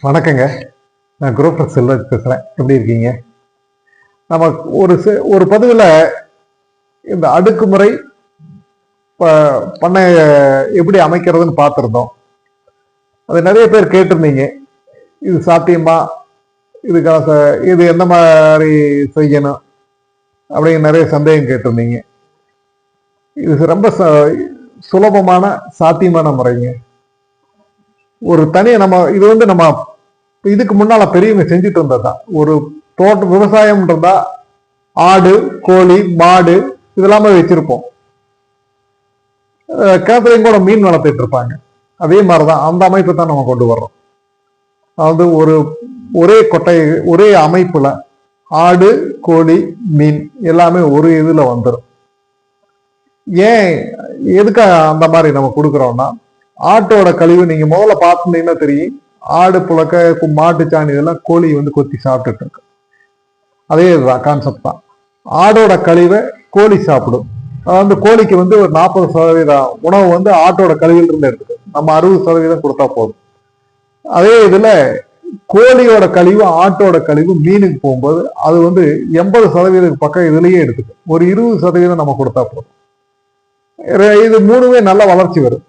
வணக்கங்க. நான் குருப்ரஸ் செல்வராஜ் பேசுகிறேன். எப்படி இருக்கீங்க? நம்ம ஒரு பதிவில் இந்த அடுக்குமுறை பண்ணை எப்படி அமைக்கிறதுன்னு பார்த்துருந்தோம். அது நிறைய பேர் கேட்டிருந்தீங்க, இது சாத்தியமா, இதுக்காக இது எந்த மாதிரி செய்யணும் அப்படிங்கிற நிறைய சந்தேகம் கேட்டிருந்தீங்க. இது ரொம்ப சுலபமான சாத்தியமான முறைங்க. ஒரு நம்ம இது நம்ம இதுக்கு முன்னால பெரியவங்க செஞ்சுட்டு வந்ததுதான். ஒரு விவசாயம் இருந்தா ஆடு, கோழி, மாடு இதெல்லாமே வச்சிருப்போம். கிணத்துலையும் கூட மீன் வளர்த்துட்டு இருப்பாங்க. அதே மாதிரிதான் அந்த அமைப்பை தான் நம்ம கொண்டு வர்றோம். அதாவது ஒரே கொட்டை, ஒரே அமைப்புல ஆடு, கோழி, மீன் எல்லாமே ஒரு இதுல வந்துடும். ஏன் எதுக்கு அந்த மாதிரி நம்ம கொடுக்குறோம்னா, ஆட்டோட கழிவு நீங்க முதல்ல பார்த்துட்டீங்கன்னா தெரியும். ஆடு புழக்க, மாட்டு சாணி இதெல்லாம் கோழி கொத்தி சாப்பிட்டுட்டு இருக்கு. அதே இதுதான் கான்செப்ட் தான். ஆடோட கழிவை கோழி சாப்பிடும். அதாவது கோழிக்கு ஒரு 40% உணவு ஆட்டோட கழிவில் இருந்து எடுத்துக்கு. நம்ம 60% கொடுத்தா போதும். அதே இதுல கோழியோட கழிவு, ஆட்டோட கழிவு மீனுக்கு போகும்போது அது 80% பக்கம் இதுலயே எடுத்துக்கு. ஒரு 20% நம்ம கொடுத்தா போதும். இது மூணுமே நல்ல வளர்ச்சி வரும்.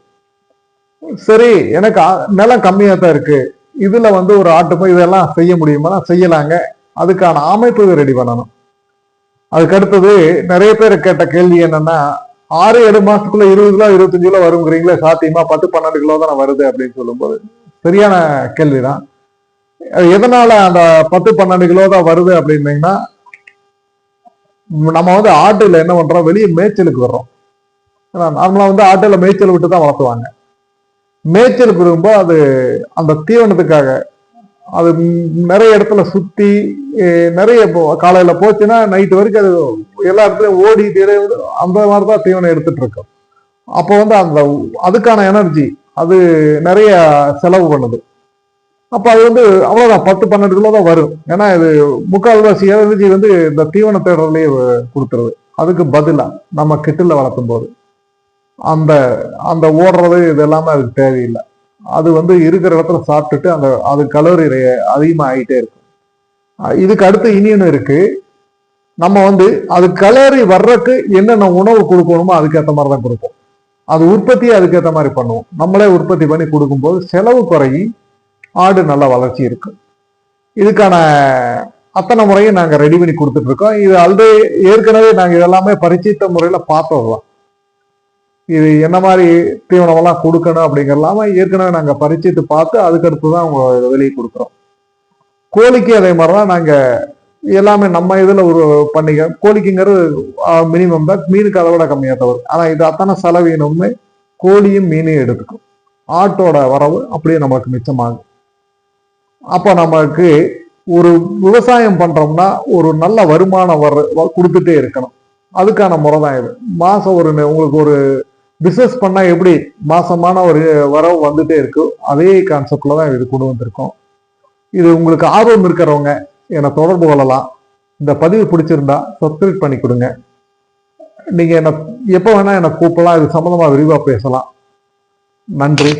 சரி, எனக்கு நிலம் கம்மியா தான் இருக்கு, இதுல ஒரு ஆட்டுப்போய் இதெல்லாம் செய்ய முடியுமா? செய்யலாங்க. அதுக்கான அமைப்பு ரெடி பண்ணணும். அதுக்கு அடுத்தது நிறைய பேர் கேட்ட கேள்வி என்னன்னா, 6-7 மாசத்துக்குள்ள 20 கிலோ 25 கிலோ வருங்கிறீங்களே, சாத்தியமா? 10-12 கிலோ தான் வருது அப்படின்னு சொல்லும்போது சரியான கேள்விதான். எதனால அந்த 10-12 கிலோ தான் வருது அப்படின்னீங்கன்னா, நம்ம ஆட்டுல என்ன பண்றோம், வெளியே மேய்ச்சலுக்கு வர்றோம். நார்மலா ஆட்டுல மேய்ச்சல் விட்டு தான் வளர்த்துவாங்க. மேய்ச்சலுக்கு வரும்போது அது அந்த தீவனத்துக்காக அது நிறைய இடத்துல சுத்தி நிறைய காலையில போச்சுன்னா நைட்டு வரைக்கும் அது எல்லா இடத்துலயும் ஓடி அந்த மாதிரிதான் தீவனம் எடுத்துட்டு இருக்கோம். அப்போ அந்த அதுக்கான எனர்ஜி அது நிறைய செலவு பண்ணுது. அப்ப அது அவ்வளவுதான் 10-12 கிலோ தான் வரும். ஏன்னா இது முக்கால்வாசி எனர்ஜி இந்த தீவன தேடுறதுலயே கொடுத்துருது. அதுக்கு பதிலா நம்ம கெட்டில வளர்த்தும் போது அந்த அந்த ஓடுறது இது எல்லாமே அதுக்கு தேவையில்லை. அது இருக்கிற இடத்துல சாப்பிட்டுட்டு அது கலோரி அதிகமா ஆகிட்டே இருக்கும். இதுக்கு அடுத்து இனியனும் இருக்கு. நம்ம அது கலோரி வர்றதுக்கு என்னென்ன உணவு கொடுக்கணுமோ அதுக்கேற்ற மாதிரி தான் கொடுப்போம். அது உற்பத்தியை அதுக்கேற்ற மாதிரி பண்ணுவோம். நம்மளே உற்பத்தி பண்ணி கொடுக்கும்போது செலவு குறையி ஆடு நல்ல வளர்ச்சி இருக்கு. இதுக்கான அத்தனை முறையும் நாங்க ரெடி பண்ணி கொடுத்துட்டு இருக்கோம். இது ஏற்கனவே நாங்க இதெல்லாமே பரிச்சைத்த முறையில பார்த்தோம். இது என்ன மாதிரி தீவனமெல்லாம் கொடுக்கணும் அப்படிங்கிறலாம ஏற்கனவே நாங்க பரிச்சிட்டு பார்த்து அதுக்கடுத்து தான் அவங்க வெளியே கொடுக்குறோம். கோழிக்கு அதே மாதிரிதான் நாங்க எல்லாமே நம்ம இதுல ஒரு பண்ணிக்க. கோழிக்குங்கிறது மினிமம் தான், மீனுக்கு அதை விட கம்மியா தவறு. ஆனா இது அத்தனை செலவீனமே கோழியும் மீனையும் எடுத்துக்கும். ஆட்டோட வரவு அப்படியே நமக்கு மிச்சமாகும். அப்ப நமக்கு ஒரு விவசாயம் பண்றோம்னா ஒரு நல்ல வருமானம் கொடுத்துட்டே இருக்கணும். அதுக்கான முறை தான் இது. மாசம் உங்களுக்கு ஒரு பிசினஸ் பண்ணா எப்படி மாசமான ஒரு வரவு வந்துட்டே இருக்கு, அதே கான்செப்ட்ல தான் இது கொண்டு வந்திருக்கோம். இது உங்களுக்கு ஆர்வம் இருக்கிறவங்க என்னை தொடர்பு கொள்ளலாம். இந்த பதிவு பிடிச்சிருந்தா சப்ஸ்கிரைப் பண்ணி கொடுங்க. நீங்க எப்ப வேணா என்னை கூப்பிடலாம். இது சம்பந்தமா விரிவா பேசலாம். நன்றி.